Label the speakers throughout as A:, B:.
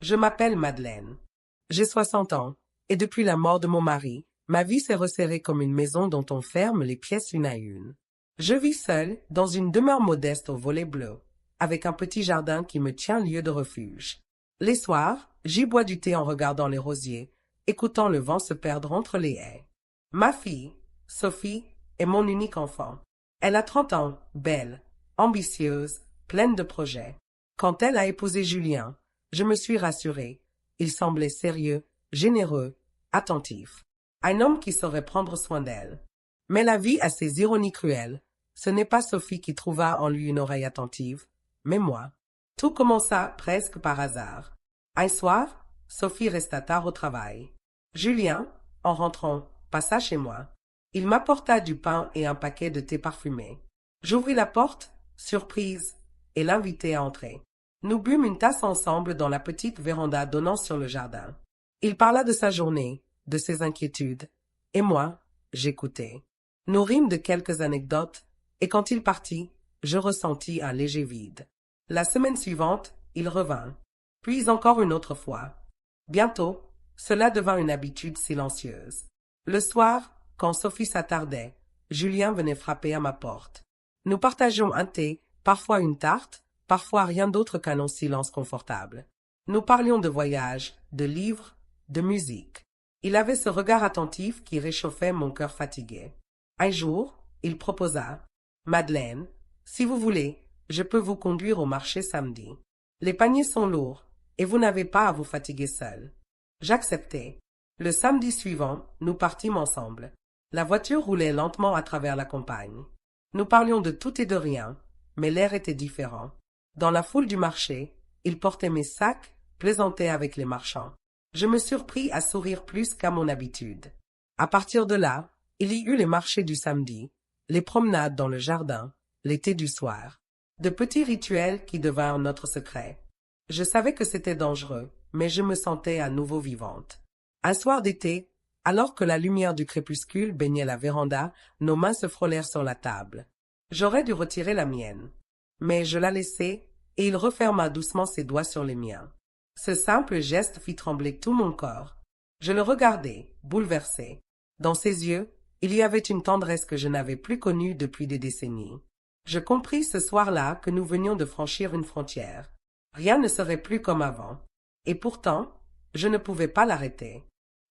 A: Je m'appelle Madeleine. J'ai 60 ans, et depuis la mort de mon mari, ma vie s'est resserrée comme une maison dont on ferme les pièces une à une. Je vis seule, dans une demeure modeste au volet bleu, avec un petit jardin qui me tient lieu de refuge. Les soirs, j'y bois du thé en regardant les rosiers, écoutant le vent se perdre entre les haies. Ma fille, Sophie, est mon unique enfant. Elle a 30 ans, belle, ambitieuse, pleine de projets. Quand elle a épousé Julien, je me suis rassurée. Il semblait sérieux, généreux, attentif. Un homme qui saurait prendre soin d'elle. Mais la vie a ses ironies cruelles. Ce n'est pas Sophie qui trouva en lui une oreille attentive, mais moi. Tout commença presque par hasard. Un soir, Sophie resta tard au travail. Julien, en rentrant, passa chez moi. Il m'apporta du pain et un paquet de thé parfumé. J'ouvris la porte, surprise, et l'invitai à entrer. Nous bûmes une tasse ensemble dans la petite véranda donnant sur le jardin. Il parla de sa journée, de ses inquiétudes, et moi, j'écoutais. Nous rîmes de quelques anecdotes, et quand il partit, je ressentis un léger vide. La semaine suivante, il revint, puis encore une autre fois. Bientôt, cela devint une habitude silencieuse. Le soir, quand Sophie s'attardait, Julien venait frapper à ma porte. Nous partagions un thé, parfois une tarte, parfois rien d'autre qu'un long silence confortable. Nous parlions de voyages, de livres, de musique. Il avait ce regard attentif qui réchauffait mon cœur fatigué. Un jour, il proposa « Madeleine, si vous voulez, je peux vous conduire au marché samedi. Les paniers sont lourds, et vous n'avez pas à vous fatiguer seul. » J'acceptai. Le samedi suivant, nous partîmes ensemble. La voiture roulait lentement à travers la campagne. Nous parlions de tout et de rien, mais l'air était différent. Dans la foule du marché, il portait mes sacs, plaisantait avec les marchands. Je me surpris à sourire plus qu'à mon habitude. À partir de là, il y eut les marchés du samedi, les promenades dans le jardin, l'été du soir. De petits rituels qui devinrent notre secret. Je savais que c'était dangereux, mais je me sentais à nouveau vivante. Un soir d'été, alors que la lumière du crépuscule baignait la véranda, nos mains se frôlèrent sur la table. J'aurais dû retirer la mienne, mais je la laissai, et il referma doucement ses doigts sur les miens. Ce simple geste fit trembler tout mon corps. Je le regardai, bouleversé. Dans ses yeux, il y avait une tendresse que je n'avais plus connue depuis des décennies. Je compris ce soir-là que nous venions de franchir une frontière. Rien ne serait plus comme avant. Et pourtant, je ne pouvais pas l'arrêter.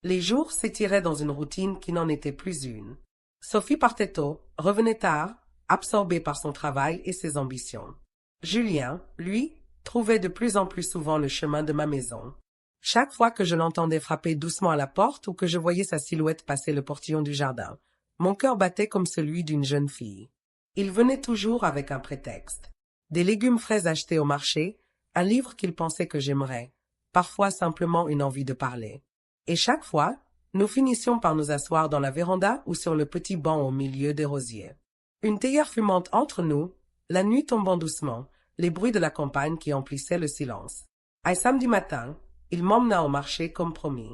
A: Les jours s'étiraient dans une routine qui n'en était plus une. Sophie partait tôt, revenait tard, absorbée par son travail et ses ambitions. Julien, lui, trouvait de plus en plus souvent le chemin de ma maison. Chaque fois que je l'entendais frapper doucement à la porte ou que je voyais sa silhouette passer le portillon du jardin, mon cœur battait comme celui d'une jeune fille. Il venait toujours avec un prétexte. Des légumes frais achetés au marché, un livre qu'il pensait que j'aimerais, parfois simplement une envie de parler. Et chaque fois, nous finissions par nous asseoir dans la véranda ou sur le petit banc au milieu des rosiers. Une théière fumante entre nous, la nuit tombant doucement, les bruits de la campagne qui emplissaient le silence. Un samedi matin, il m'emmena au marché comme promis.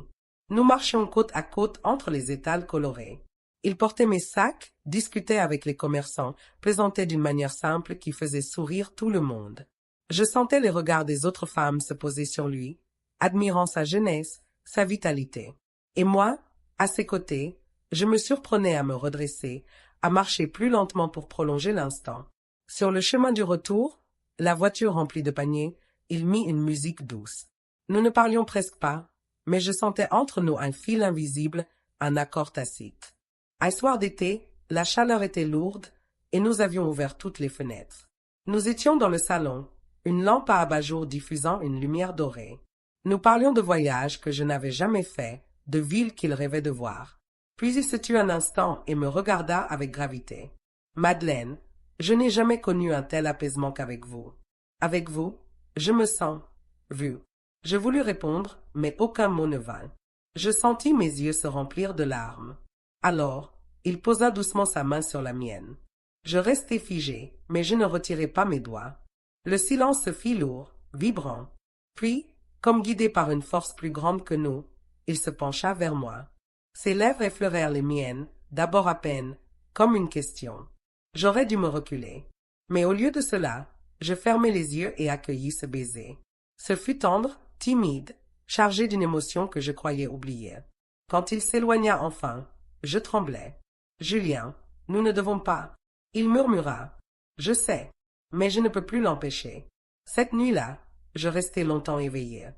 A: Nous marchions côte à côte entre les étals colorés. Il portait mes sacs, discutait avec les commerçants, plaisantait d'une manière simple qui faisait sourire tout le monde. Je sentais les regards des autres femmes se poser sur lui, admirant sa jeunesse, sa vitalité. Et moi, à ses côtés, je me surprenais à me redresser, à marcher plus lentement pour prolonger l'instant. Sur le chemin du retour, la voiture remplie de paniers, il mit une musique douce. Nous ne parlions presque pas, mais je sentais entre nous un fil invisible, un accord tacite. Un soir d'été, la chaleur était lourde, et nous avions ouvert toutes les fenêtres. Nous étions dans le salon, une lampe à abat-jour diffusant une lumière dorée. Nous parlions de voyages que je n'avais jamais faits, de villes qu'il rêvait de voir. Puis il se tut un instant et me regarda avec gravité. « Madeleine, je n'ai jamais connu un tel apaisement qu'avec vous. Avec vous, je me sens vue. » Je voulus répondre, mais aucun mot ne vint. Je sentis mes yeux se remplir de larmes. Alors, il posa doucement sa main sur la mienne. Je restai figé, mais je ne retirai pas mes doigts. Le silence se fit lourd, vibrant. Puis, comme guidé par une force plus grande que nous, il se pencha vers moi. Ses lèvres effleurèrent les miennes, d'abord à peine, comme une question. J'aurais dû me reculer. Mais au lieu de cela, je fermai les yeux et accueillis ce baiser. Ce fut tendre, timide, chargé d'une émotion que je croyais oublier. Quand il s'éloigna enfin, je tremblais. « Julien, nous ne devons pas. » Il murmura. « Je sais, mais je ne peux plus l'empêcher. » Cette nuit-là, je restai longtemps éveillé.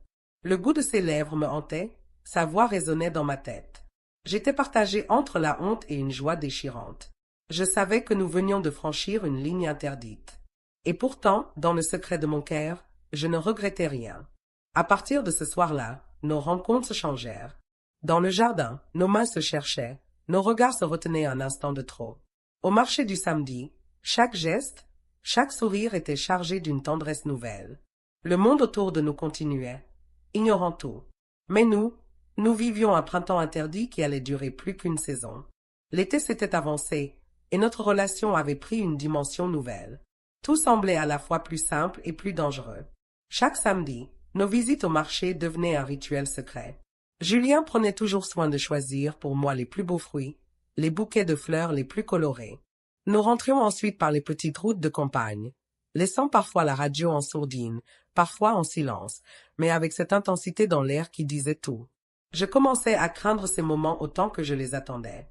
A: Le goût de ses lèvres me hantait, sa voix résonnait dans ma tête. J'étais partagé entre la honte et une joie déchirante. Je savais que nous venions de franchir une ligne interdite. Et pourtant, dans le secret de mon cœur, je ne regrettais rien. À partir de ce soir-là, nos rencontres se changèrent. Dans le jardin, nos mains se cherchaient, nos regards se retenaient un instant de trop. Au marché du samedi, chaque geste, chaque sourire était chargé d'une tendresse nouvelle. Le monde autour de nous continuait, ignorant tout. Mais nous vivions un printemps interdit qui allait durer plus qu'une saison. L'été s'était avancé, et notre relation avait pris une dimension nouvelle. Tout semblait à la fois plus simple et plus dangereux. Chaque samedi, nos visites au marché devenaient un rituel secret. Julien prenait toujours soin de choisir pour moi les plus beaux fruits, les bouquets de fleurs les plus colorés. Nous rentrions ensuite par les petites routes de campagne, laissant parfois la radio en sourdine, parfois en silence, mais avec cette intensité dans l'air qui disait tout. Je commençais à craindre ces moments autant que je les attendais.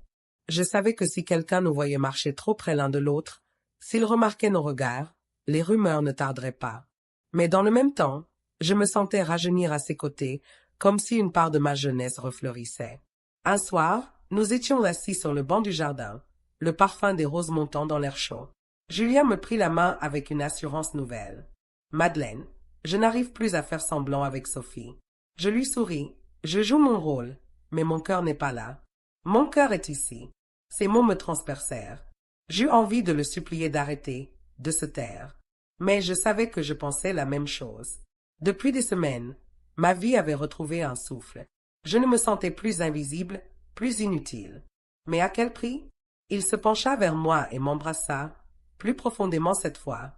A: Je savais que si quelqu'un nous voyait marcher trop près l'un de l'autre, s'il remarquait nos regards, les rumeurs ne tarderaient pas. Mais dans le même temps, je me sentais rajeunir à ses côtés, comme si une part de ma jeunesse refleurissait. Un soir, nous étions assis sur le banc du jardin, le parfum des roses montant dans l'air chaud. Julien me prit la main avec une assurance nouvelle. « Madeleine, je n'arrive plus à faire semblant avec Sophie. » Je lui souris. Je joue mon rôle, mais mon cœur n'est pas là. Mon cœur est ici. Ces mots me transpercèrent. J'eus envie de le supplier d'arrêter, de se taire. Mais je savais que je pensais la même chose. Depuis des semaines, ma vie avait retrouvé un souffle. Je ne me sentais plus invisible, plus inutile. Mais à quel prix? Il se pencha vers moi et m'embrassa, plus profondément cette fois.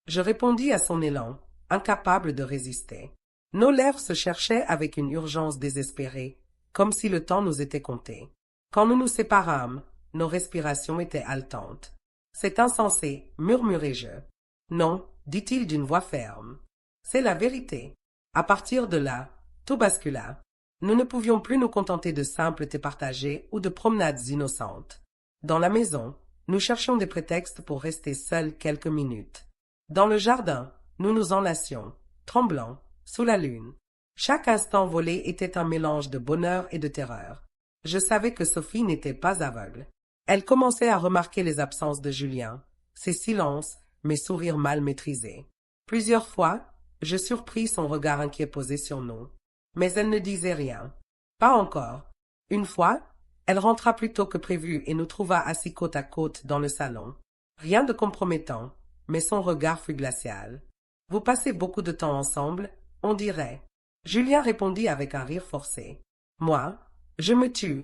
A: Je répondis à son élan, incapable de résister. Nos lèvres se cherchaient avec une urgence désespérée, comme si le temps nous était compté. Quand nous nous séparâmes, nos respirations étaient haletantes. « C'est insensé, murmurai-je. »« Non, dit-il d'une voix ferme. C'est la vérité. » À partir de là, tout bascula. Nous ne pouvions plus nous contenter de simples thés partagés ou de promenades innocentes. Dans la maison, nous cherchions des prétextes pour rester seuls quelques minutes. Dans le jardin, nous nous enlacions, tremblants, sous la lune. Chaque instant volé était un mélange de bonheur et de terreur. Je savais que Sophie n'était pas aveugle. Elle commençait à remarquer les absences de Julien, ses silences, mes sourires mal maîtrisés. Plusieurs fois, je surpris son regard inquiet posé sur nous. Mais elle ne disait rien. Pas encore. Une fois, elle rentra plus tôt que prévu et nous trouva assis côte à côte dans le salon. Rien de compromettant, mais son regard fut glacial. « Vous passez beaucoup de temps ensemble, on dirait. » Julien répondit avec un rire forcé. Moi, je me tus,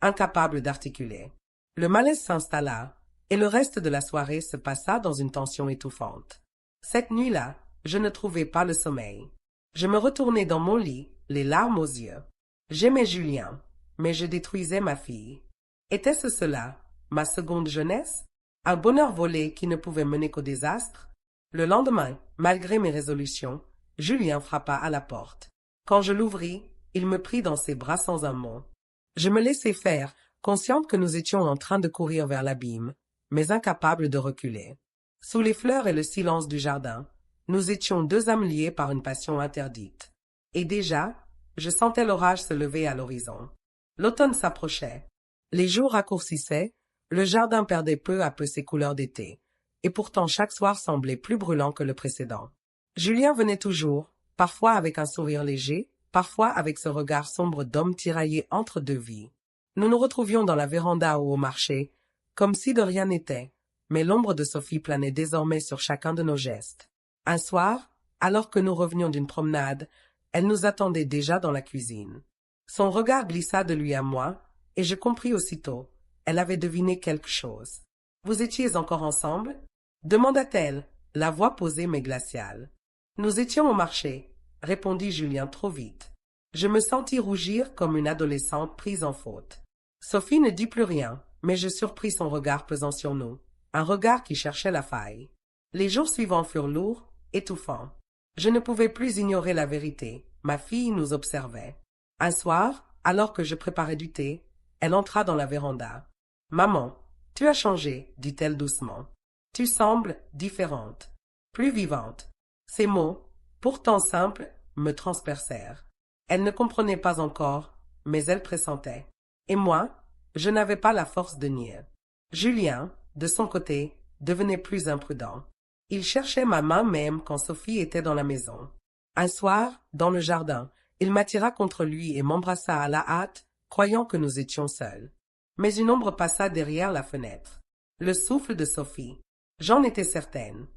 A: incapable d'articuler. Le malaise s'installa, et le reste de la soirée se passa dans une tension étouffante. Cette nuit-là, je ne trouvais pas le sommeil. Je me retournai dans mon lit, les larmes aux yeux. J'aimais Julien, mais je détruisais ma fille. Était-ce cela, ma seconde jeunesse? Un bonheur volé qui ne pouvait mener qu'au désastre? Le lendemain, malgré mes résolutions, Julien frappa à la porte. Quand je l'ouvris, il me prit dans ses bras sans un mot. Je me laissai faire, consciente que nous étions en train de courir vers l'abîme, mais incapable de reculer. Sous les fleurs et le silence du jardin, nous étions deux âmes liées par une passion interdite. Et déjà, je sentais l'orage se lever à l'horizon. L'automne s'approchait. Les jours raccourcissaient, le jardin perdait peu à peu ses couleurs d'été, et pourtant chaque soir semblait plus brûlant que le précédent. Julien venait toujours, parfois avec un sourire léger, parfois avec ce regard sombre d'homme tiraillé entre deux vies. Nous nous retrouvions dans la véranda ou au marché, comme si de rien n'était, mais l'ombre de Sophie planait désormais sur chacun de nos gestes. Un soir, alors que nous revenions d'une promenade, elle nous attendait déjà dans la cuisine. Son regard glissa de lui à moi, et je compris aussitôt. Elle avait deviné quelque chose. « Vous étiez encore ensemble ?» demanda-t-elle, la voix posée mais glaciale. « Nous étions au marché », répondit Julien trop vite. Je me sentis rougir comme une adolescente prise en faute. Sophie ne dit plus rien, mais je surpris son regard pesant sur nous, un regard qui cherchait la faille. Les jours suivants furent lourds, étouffants. Je ne pouvais plus ignorer la vérité. ma fille nous observait. Un soir, alors que je préparais du thé, elle entra dans la véranda. « Maman, tu as changé, dit-elle doucement. Tu sembles différente, plus vivante. » Ces mots, pourtant simples, me transpercèrent. Elle ne comprenait pas encore, mais elle pressentait. Et moi, je n'avais pas la force de nier. Julien, de son côté, devenait plus imprudent. Il cherchait ma main même quand Sophie était dans la maison. Un soir, dans le jardin, il m'attira contre lui et m'embrassa à la hâte, croyant que nous étions seuls. Mais une ombre passa derrière la fenêtre. Le souffle de Sophie. J'en étais certaine.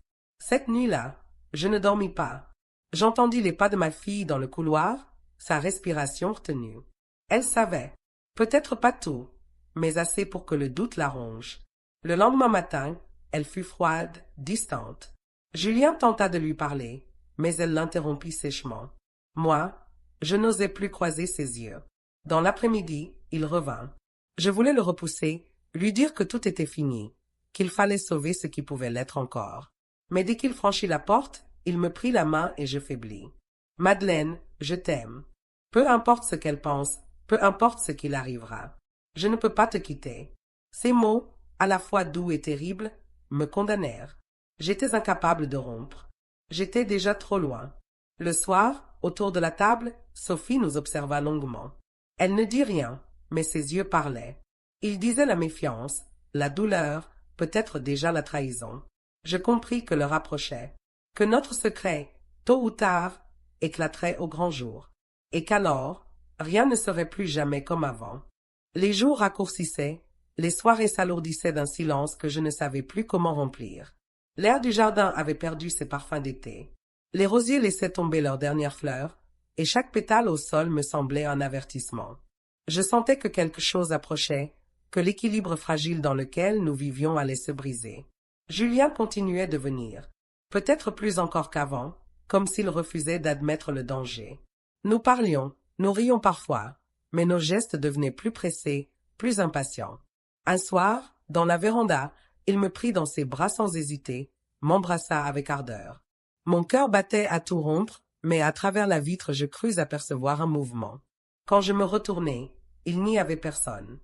A: Cette nuit-là, je ne dormis pas. J'entendis les pas de ma fille dans le couloir, sa respiration retenue. Elle savait, peut-être pas tout, mais assez pour que le doute la ronge. Le lendemain matin, elle fut froide, distante. Julien tenta de lui parler, mais elle l'interrompit sèchement. Moi, je n'osais plus croiser ses yeux. Dans l'après-midi, il revint. Je voulais le repousser, lui dire que tout était fini, qu'il fallait sauver ce qui pouvait l'être encore. Mais dès qu'il franchit la porte, il me prit la main et je faiblis. « Madeleine, je t'aime. Peu importe ce qu'elle pense, peu importe ce qu'il arrivera. Je ne peux pas te quitter. » Ces mots, à la fois doux et terribles, me condamnèrent. J'étais incapable de rompre. J'étais déjà trop loin. Le soir, autour de la table, Sophie nous observa longuement. Elle ne dit rien, mais ses yeux parlaient. Ils disaient la méfiance, la douleur, peut-être déjà la trahison. Je compris que l'heure approchait, que notre secret, tôt ou tard, éclaterait au grand jour, et qu'alors, rien ne serait plus jamais comme avant. Les jours raccourcissaient, les soirées s'alourdissaient d'un silence que je ne savais plus comment remplir. L'air du jardin avait perdu ses parfums d'été. Les rosiers laissaient tomber leurs dernières fleurs, et chaque pétale au sol me semblait un avertissement. Je sentais que quelque chose approchait, que l'équilibre fragile dans lequel nous vivions allait se briser. Julien continuait de venir, peut-être plus encore qu'avant, comme s'il refusait d'admettre le danger. Nous parlions, nous rions parfois, mais nos gestes devenaient plus pressés, plus impatients. Un soir, dans la véranda, il me prit dans ses bras sans hésiter, m'embrassa avec ardeur. Mon cœur battait à tout rompre, mais à travers la vitre je crus apercevoir un mouvement. Quand je me retournai, il n'y avait personne.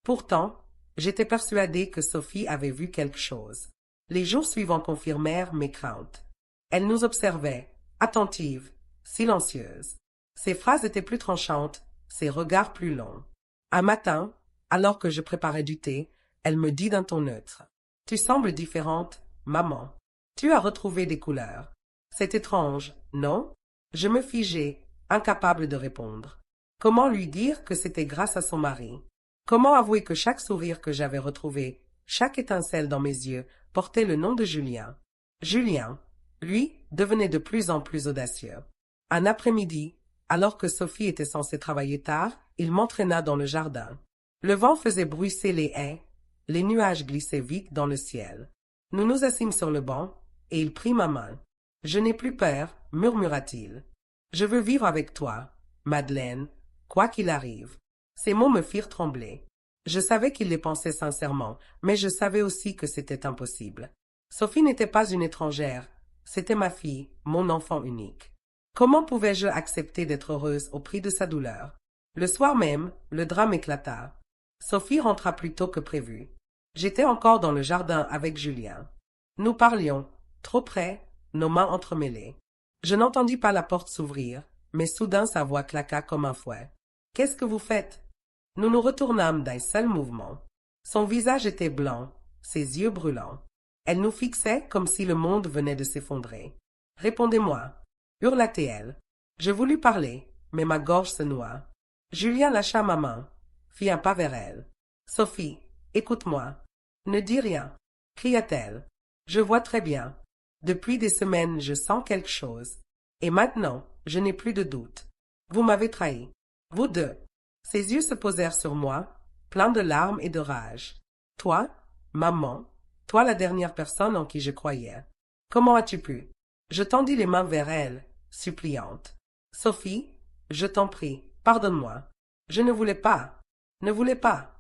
A: Pourtant, j'étais persuadée que Sophie avait vu quelque chose. Les jours suivants confirmèrent mes craintes. Elle nous observait, attentive, silencieuse. Ses phrases étaient plus tranchantes, ses regards plus longs. Un matin, alors que je préparais du thé, elle me dit d'un ton neutre. « Tu sembles différente, maman. Tu as retrouvé des couleurs. C'est étrange, non ?» Je me figeai, incapable de répondre. Comment lui dire que c'était grâce à son mari? Comment avouer que chaque sourire que j'avais retrouvé, chaque étincelle dans mes yeux, portait le nom de Julien? Julien, lui, devenait de plus en plus audacieux. Un après-midi, alors que Sophie était censée travailler tard, il m'entraîna dans le jardin. Le vent faisait bruisser les haies, les nuages glissaient vite dans le ciel. Nous nous assîmes sur le banc, et il prit ma main. « Je n'ai plus peur, murmura-t-il. Je veux vivre avec toi, Madeleine, quoi qu'il arrive. » Ces mots me firent trembler. Je savais qu'il les pensait sincèrement, mais je savais aussi que c'était impossible. Sophie n'était pas une étrangère, c'était ma fille, mon enfant unique. Comment pouvais-je accepter d'être heureuse au prix de sa douleur? Le soir même, le drame éclata. Sophie rentra plus tôt que prévu. J'étais encore dans le jardin avec Julien. Nous parlions, trop près, nos mains entremêlées. Je n'entendis pas la porte s'ouvrir, mais soudain sa voix claqua comme un fouet. « Qu'est-ce que vous faites ?» Nous nous retournâmes d'un seul mouvement. Son visage était blanc, ses yeux brûlants. Elle nous fixait comme si le monde venait de s'effondrer. « Répondez-moi » hurla-t-elle. Je voulus parler, mais ma gorge se noua. Julien lâcha ma main, fit un pas vers elle. « Sophie, écoute-moi. Ne dis rien » cria-t-elle. « Je vois très bien. Depuis des semaines, je sens quelque chose. Et maintenant, je n'ai plus de doute. Vous m'avez trahi. Vous deux. » Ses yeux se posèrent sur moi, pleins de larmes et de rage. « Toi, maman, toi la dernière personne en qui je croyais. Comment as-tu pu ?» Je tendis les mains vers elle, suppliante. « Sophie, je t'en prie, pardonne-moi. Je ne voulais pas. Ne voulais pas. »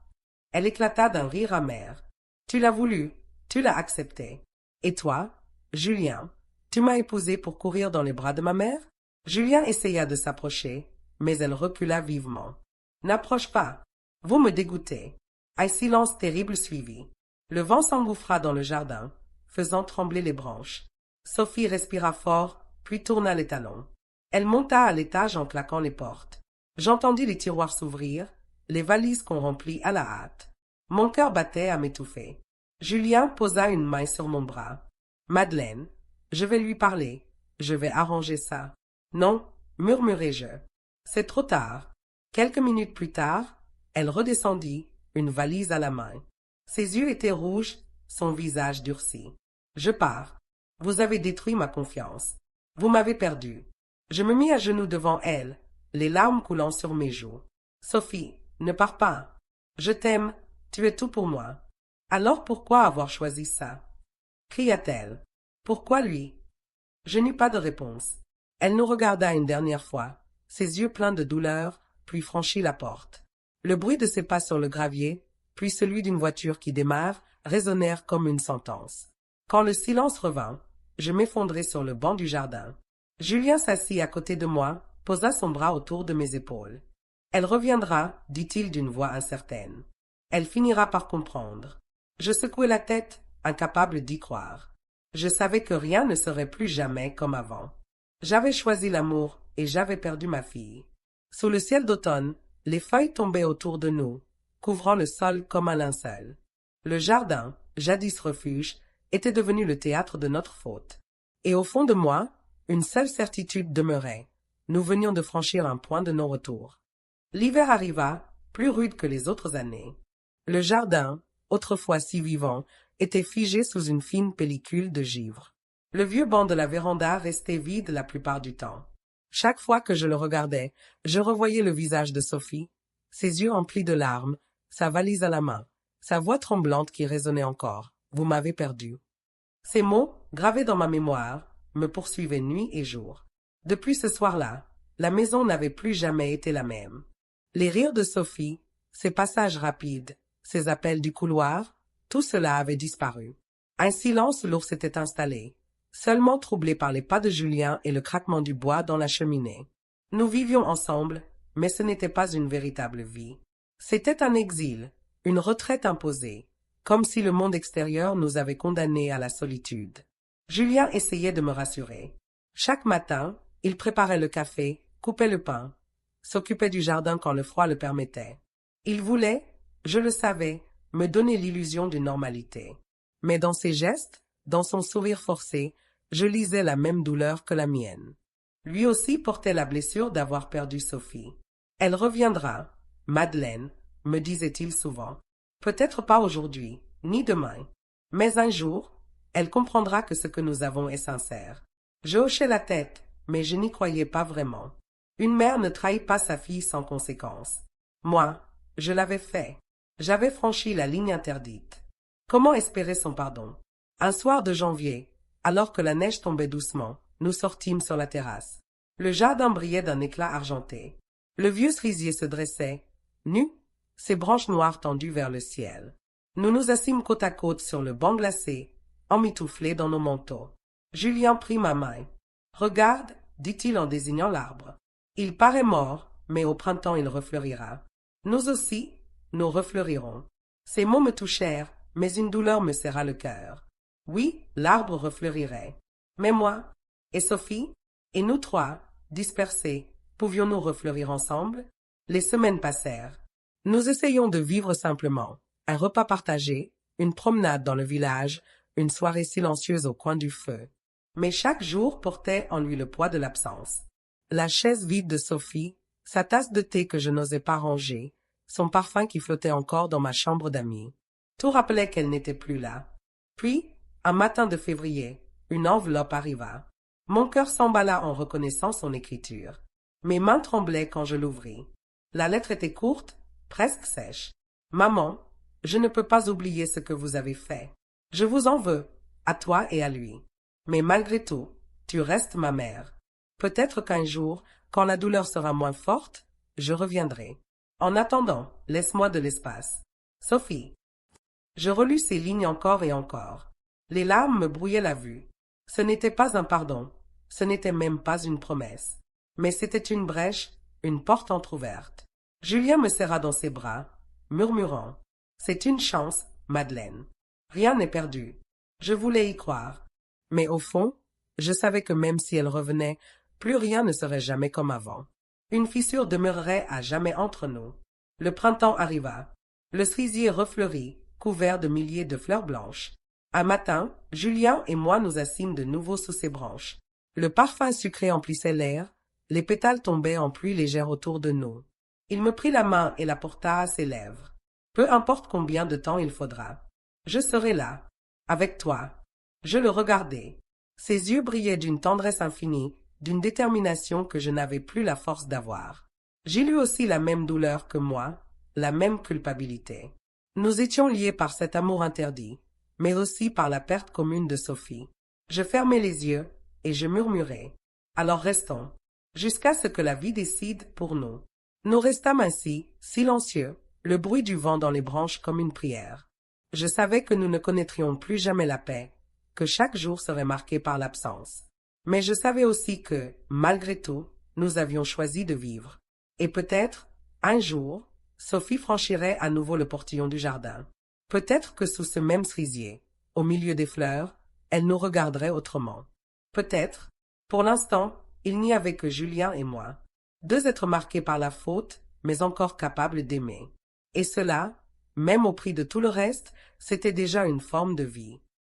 A: Elle éclata d'un rire amer. « Tu l'as voulu, tu l'as accepté. Et toi, Julien, tu m'as épousée pour courir dans les bras de ma mère? Julien essaya de s'approcher, mais elle recula vivement. N'approche pas. Vous me dégoûtez. Un silence terrible suivit. Le vent s'engouffra dans le jardin, faisant trembler les branches. Sophie respira fort, puis tourna les talons. Elle monta à l'étage en claquant les portes. J'entendis les tiroirs s'ouvrir, les valises qu'on remplit à la hâte. Mon cœur battait à m'étouffer. Julien posa une main sur mon bras. « Madeleine, je vais lui parler. Je vais arranger ça. »« Non, murmurai-je. C'est trop tard. » Quelques minutes plus tard, elle redescendit, une valise à la main. Ses yeux étaient rouges, son visage durci. « Je pars. Vous avez détruit ma confiance. Vous m'avez perdu. » Je me mis à genoux devant elle, les larmes coulant sur mes joues. « Sophie, ne pars pas. Je t'aime, tu es tout pour moi. »« Alors pourquoi avoir choisi ça ?» cria-t-elle. « Pourquoi lui ?» Je n'eus pas de réponse. Elle nous regarda une dernière fois, ses yeux pleins de douleur, puis franchit la porte. Le bruit de ses pas sur le gravier, puis celui d'une voiture qui démarre, résonnèrent comme une sentence. Quand le silence revint, je m'effondrai sur le banc du jardin. Julien s'assit à côté de moi, posa son bras autour de mes épaules. « Elle reviendra, dit-il d'une voix incertaine. Elle finira par comprendre. » Je secouai la tête, incapable d'y croire. Je savais que rien ne serait plus jamais comme avant. J'avais choisi l'amour et j'avais perdu ma fille. Sous le ciel d'automne, les feuilles tombaient autour de nous, couvrant le sol comme un linceul. Le jardin, jadis refuge, était devenu le théâtre de notre faute. Et au fond de moi, une seule certitude demeurait. Nous venions de franchir un point de non-retour. L'hiver arriva, plus rude que les autres années. Le jardin, autrefois si vivant, était figé sous une fine pellicule de givre. Le vieux banc de la véranda restait vide la plupart du temps. Chaque fois que je le regardais, je revoyais le visage de Sophie, ses yeux emplis de larmes, sa valise à la main, sa voix tremblante qui résonnait encore. « Vous m'avez perdu. » Ces mots, gravés dans ma mémoire, me poursuivaient nuit et jour. Depuis ce soir-là, la maison n'avait plus jamais été la même. Les rires de Sophie, ses passages rapides, ses appels du couloir, tout cela avait disparu. Un silence lourd s'était installé, seulement troublé par les pas de Julien et le craquement du bois dans la cheminée. Nous vivions ensemble, mais ce n'était pas une véritable vie. C'était un exil, une retraite imposée, comme si le monde extérieur nous avait condamnés à la solitude. Julien essayait de me rassurer. Chaque matin, il préparait le café, coupait le pain, s'occupait du jardin quand le froid le permettait. Il voulait, je le savais, me donner l'illusion d'une normalité. Mais dans ses gestes, dans son sourire forcé, je lisais la même douleur que la mienne. Lui aussi portait la blessure d'avoir perdu Sophie. « Elle reviendra, Madeleine, » me disait-il souvent. « Peut-être pas aujourd'hui, ni demain, mais un jour, elle comprendra que ce que nous avons est sincère. » Je hochais la tête, mais je n'y croyais pas vraiment. Une mère ne trahit pas sa fille sans conséquence. Moi, je l'avais fait. J'avais franchi la ligne interdite. Comment espérer son pardon? Un soir de janvier, alors que la neige tombait doucement, nous sortîmes sur la terrasse. Le jardin brillait d'un éclat argenté. Le vieux cerisier se dressait, nu, ses branches noires tendues vers le ciel. Nous nous assîmes côte à côte sur le banc glacé, emmitouflés dans nos manteaux. Julien prit ma main. « Regarde, dit-il en désignant l'arbre. Il paraît mort, mais au printemps il refleurira. Nous aussi, nous refleurirons. » Ces mots me touchèrent, mais une douleur me serra le cœur. Oui, l'arbre refleurirait. Mais moi, et Sophie, et nous trois, dispersés, pouvions-nous refleurir ensemble? Les semaines passèrent. Nous essayions de vivre simplement. Un repas partagé, une promenade dans le village, une soirée silencieuse au coin du feu. Mais chaque jour portait en lui le poids de l'absence. La chaise vide de Sophie, sa tasse de thé que je n'osais pas ranger, son parfum qui flottait encore dans ma chambre d'amis. Tout rappelait qu'elle n'était plus là. Puis, un matin de février, une enveloppe arriva. Mon cœur s'emballa en reconnaissant son écriture. Mes mains tremblaient quand je l'ouvris. La lettre était courte, presque sèche. « Maman, je ne peux pas oublier ce que vous avez fait. Je vous en veux, à toi et à lui. Mais malgré tout, tu restes ma mère. Peut-être qu'un jour, quand la douleur sera moins forte, je reviendrai. En attendant, laisse-moi de l'espace. Sophie. » Je relus ces lignes encore et encore. Les larmes me brouillaient la vue. Ce n'était pas un pardon, ce n'était même pas une promesse. Mais c'était une brèche, une porte entr'ouverte. Julien me serra dans ses bras, murmurant: « C'est une chance, Madeleine. Rien n'est perdu. » Je voulais y croire. Mais au fond, je savais que même si elle revenait, plus rien ne serait jamais comme avant. Une fissure demeurerait à jamais entre nous. Le printemps arriva. Le cerisier refleurit, couvert de milliers de fleurs blanches. Un matin, Julien et moi nous assîmes de nouveau sous ses branches. Le parfum sucré emplissait l'air, les pétales tombaient en pluie légère autour de nous. Il me prit la main et la porta à ses lèvres. Peu importe combien de temps il faudra. Je serai là, avec toi. Je le regardai. Ses yeux brillaient d'une tendresse infinie, d'une détermination que je n'avais plus la force d'avoir. J'eus lui aussi la même douleur que moi, la même culpabilité. Nous étions liés par cet amour interdit, mais aussi par la perte commune de Sophie. Je fermai les yeux et je murmurai: « Alors restons, jusqu'à ce que la vie décide pour nous. » Nous restâmes ainsi, silencieux, le bruit du vent dans les branches comme une prière. Je savais que nous ne connaîtrions plus jamais la paix, que chaque jour serait marqué par l'absence. Mais je savais aussi que, malgré tout, nous avions choisi de vivre. Et peut-être, un jour, Sophie franchirait à nouveau le portillon du jardin. Peut-être que sous ce même cerisier, au milieu des fleurs, elle nous regarderait autrement. Peut-être, pour l'instant, il n'y avait que Julien et moi, deux êtres marqués par la faute, mais encore capables d'aimer. Et cela, même au prix de tout le reste, c'était déjà une forme de vie.